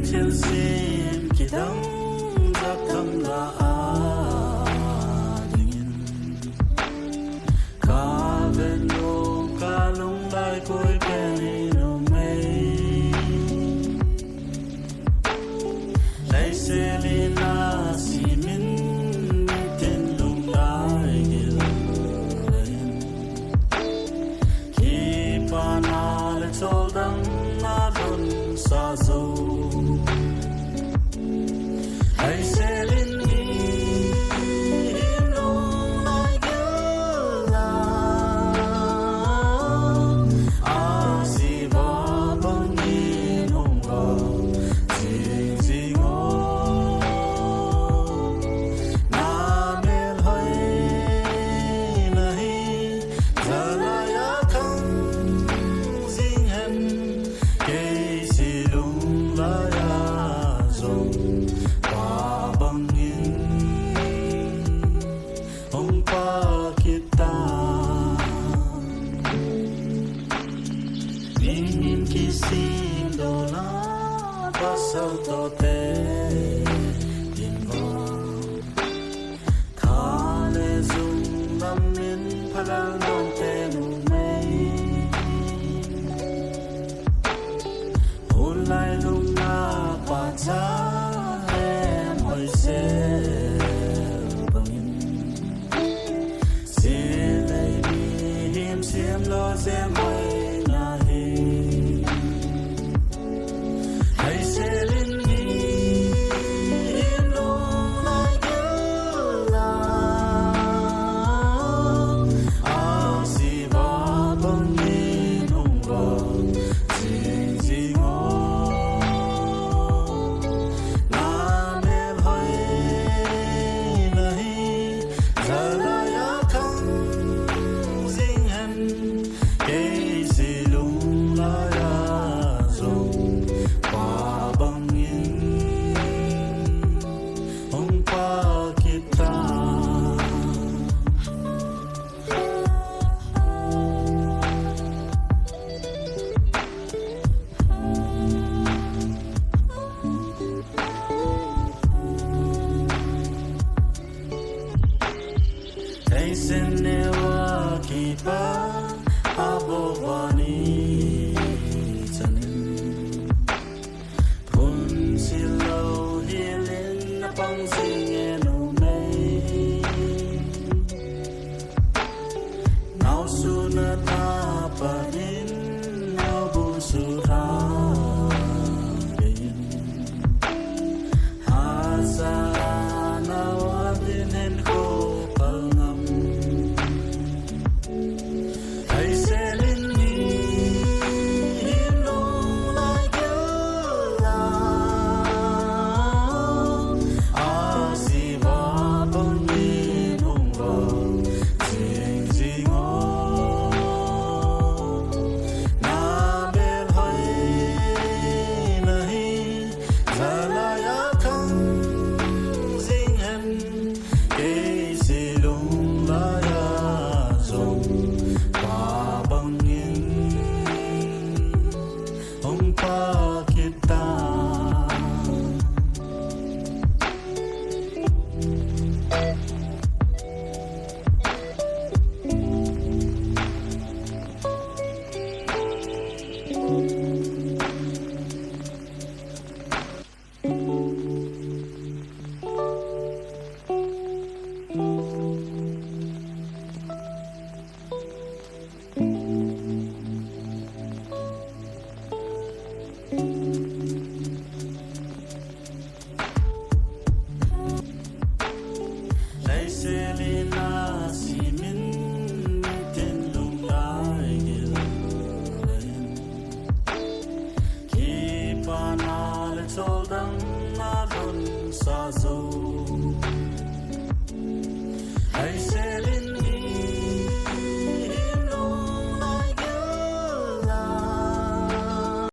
thiên xin kỳ đắng ra thăm là đình ca bên đồ ca lung lại cối bên nô mây lấy xe lên na si min tên lung lại gil khi pa na le chol dang na don sa zo hay sẽ lên đi nông lại gil la si va bang ni nông ga jing jing o na mel hai nahi zala ya khang jing hen ke si lung la ya zong pa bang in hong pa kita nin kisim do na pasal to te din go tha le zung nam min phalal non te nu mai hôn lại lung na pa cha em hỏi sẽ bằng in sẽ lấy đi hiểm xiêm lo sẽ mây na hi hay sẽ lên đi hiểm lung lại gil la si va bang ni nung ga jing jing o na mel hai nahi zala ya khang jing hen ke si lung la ya zong pa bang in hong pa kita hay sen ne wa ki pa abo vani chanin kun silo hilin na pang sing eno mai nau su na ta pa in nau bu su ra in ha sa na wa din hen ko pal ngam hay sẽ lên đi hiểm lung lại gil la si va bang ni nung ga jing jing o na mel hai nahi zala ya khang jing hen ke si lung la ya zong pa bang in hong pa kita lấy xe lên na si min tên lung lại gil khi pa na le chol dang na don sa zo